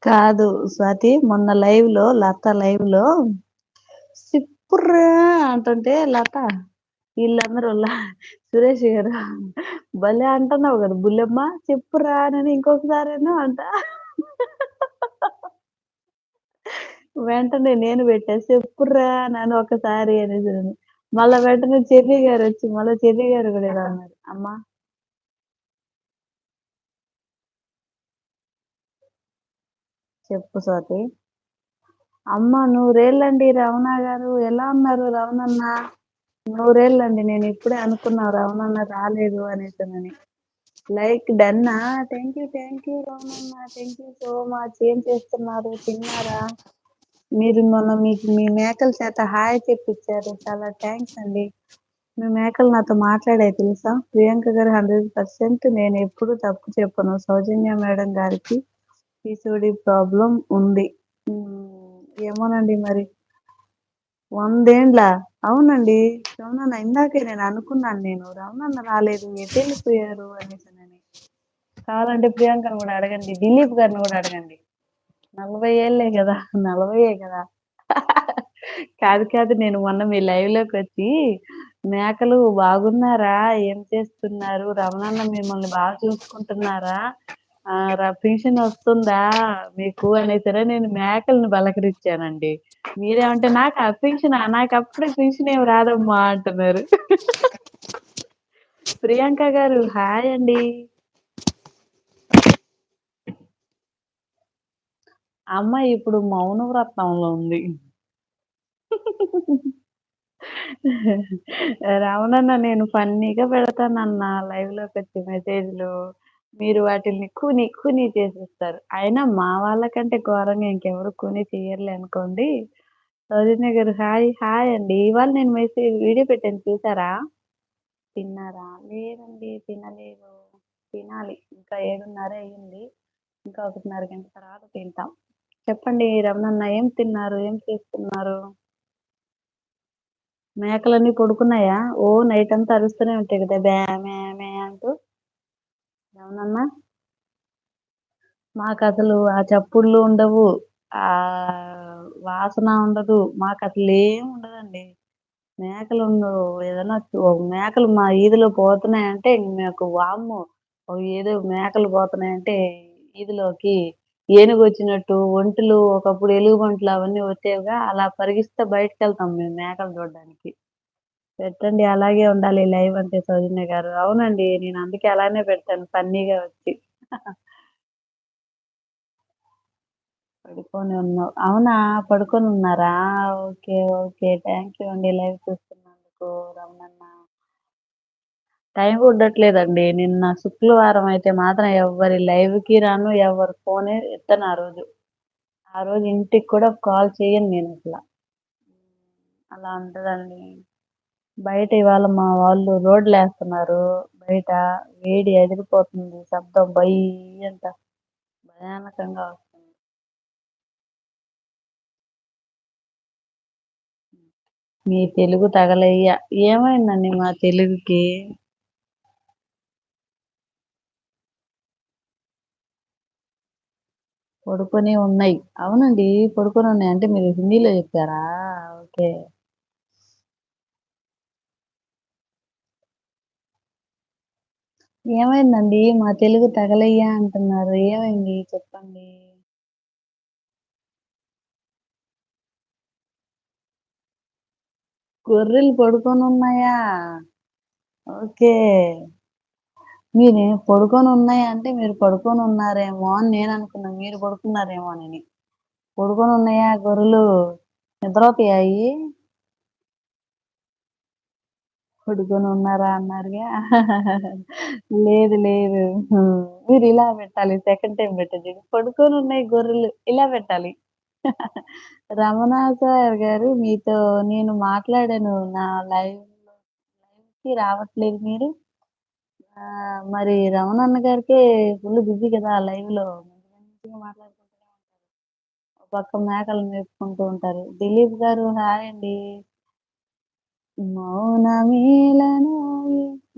కాదు స్వాతి మొన్న లత లైవ్‌లో సిప్పుర్రా అంటుంటే లత ఈళ్ళందరూ సురేష్ గారు భలే అంటున్నావు గదా! బుల్లెమ్మ చెప్పురా అనని ఇంకొకసారేమో అంట. వెంటనే నేను పెట్టా చెప్పుర్రా నాన్న ఒకసారి అనేసాను. మళ్ళా వెంటనే చెర్రీ గారొచ్చి మళ్ళా చెర్రీ గారు గూడా ఇలా అన్నారు. అమ్మ చెప్పు స్వాతి. అమ్మ నూరేళ్ళండి రమణ గారు. ఎలా ఉన్నారు రమణన్న? నూరేళ్ళండి. నేనిప్పుడే అనుకున్నా రమణన్న రాలేదు అనేసనని. లైక్ డన్నా? థాంక్ యూ రమణన్న. Thank you so much. ఏం చేస్తున్నారు? తిన్నారా? మీరు మొన్న మీ మేకల చేత హాయ్ చెప్పించారు. చాలా థాంక్స్ అండి. మీ మేకలు నాతో మాట్లాడాయి తెలుసా? ప్రియాంక గారు 100% నేనెప్పుడు తప్పు చెప్పను. సౌజన్య మేడం గారికి పీసీఓడీ ప్రాబ్లమ్ ఉంది. ఏమోనండి మరి. 100 ఏండ్లా? అవునండి. రమణన్న ఇందాకే రమణన్న రాలేదు ఎటెళ్ళిపోయారు అనేసనని. కావాలంటే ప్రియాంకని గూడా అడగండి. దిలీప్ గారిని గూడా అడగండి. 40 ఏళ్ళే గదా! 40 గదా! కాదు. నేను మొన్న మీ లైవ్‌లోకొచ్చి మేకలు బాగున్నారా? ఏం చేస్తున్నారు? రమణన్న మిమ్మల్ని బాగా చూసుకుంటున్నారా? పింఛనొస్తుందా మీకు అనేసని నేను మేకలని పలకరించానండి. మీరేమంటే నాకా పింఛనా? నాకప్పుడే పింఛనేమి రాదమ్మా అంటున్నారు. ప్రియాంక గారు హాయ్ అండి. అమ్మాయి ఇప్పుడు మౌనవ్రతంలో ఉంది. రమణన్న నేను ఫన్నీగా పెడతానన్న లైవ్‌లోకొచ్చి మెసేజ్‌లు. మీరు వాటిల్ని కూని చేసేస్తారు. అయినా మా వాళ్ళకంటే ఘోరంగా ఇంకెవరు కూని చెయ్యరులే అనుకోండి. సౌజన్య గారు హాయ్ అండి. ఇవాళ నేను వీడియో పెట్టాను చూసారా? తిన్నారా? లేదండి తినలేదు. తినాలి. ఇంకా 7:30 అయింది. ఇంకా 1:30 గంట తర్వాత తింటాం. చెప్పండి రమణన్న ఏం తిన్నారు? ఏం చేస్తున్నారు? మేకలన్నీ పడుకున్నాయా? నైటంతా అరుస్తూనే ఉంటాయి కదా! మే అంటూ. అవునన్నా? మాకసలు ఆ చప్పుళ్ళు ఉండవు. వాసన ఉండదు. మాకసలేం ఉండదండి. మేకలుండవు. ఏదన్నా మేకలు మా ఈధిలో పోతున్నాయంటే ఇంక మాకు వామ్మో! ఏదో మేకలు పోతున్నాయంటే ఈధిలోకి ఏనుగొచ్చినట్టు ఒంటెలు ఒకప్పుడు ఎలుగుబంట్లు అవన్నీ వచ్చేవిగా అలా పరిగిస్తా బయటికెళ్తాం మేము మేకలు చూడడానికి. పెట్టండి. అలాగే ఉండాలి లైవ్ అంటే సౌజన్య గారు. అవునండి. నేను అందుకే అలానే పెడతాను ఫన్నీగా వచ్చి. పడుకొని ఉన్నావు. అవునా! పడుకొనున్నారా? ఓకే. థాంక్ యూ అండి లైవ్ చూస్తున్నందుకు రమణన్న. టైం కుదరట్లేదండి. నిన్న శుక్రవారం అయితే మాత్రం ఎవ్వరి లైవ్‌కి రాను. ఎవరి ఫోనే ఎత్తను ఆ రోజు. ఆ రోజు ఇంటికి కూడా కాల్ చేయను నేనసల. అలా ఉంటదండి. బయట ఇవాళ మా వాళ్ళు రోడ్లేస్తున్నారు. బయట వేడి అదిరిపోతుంది. శబ్దం అంట భయానకంగా వస్తుంది. మీ తెలుగు తగలయ్య. ఏమైందండి మా తెలుగుకి? పడుకొనే ఉన్నాయి. అవునండి. పడుకొనున్నాయి. అంటే మీరు హిందీలో చెప్పారా? ఓకే. ఏమైందండి? మా తెలుగు తగలయ్యా అంటున్నారు. ఏమైంది చెప్పండి? గొర్రెలు పడుకొనున్నాయా? ఓకే. మీరు పడుకొనున్నాయంటే మీరు పడుకొనున్నారేమో అని నేననుకున్నా. మీరు పడుకున్నారేమోనని. పడుకొనున్నాయా గొర్రెలు? నిద్రపోతాయా అయి? పడుకొనున్నారా అన్నారుగా. లేదు. మీరిలా పెట్టాలి. సెకండ్ టైమ్ పెట్టండి. పడుకొనున్నాయి గొర్రెలు ఇలా పెట్టాలి. రమణ సార్ గారు మీతో నేను మాట్లాడాను. నా లైవ్‌కి రావట్లేదు మీరు. మరి రమణన్న గారికే ఫుల్ బిజీ కదా లైవ్‌లో. మంచిగా మాట్లాడుకుంటూనే ఉంటారు. ఓ పక్క మేకలను మేపుకుంటూ ఉంటారు. దిలీప్ గారు హాయ్ అండి. మౌనమేలనోయి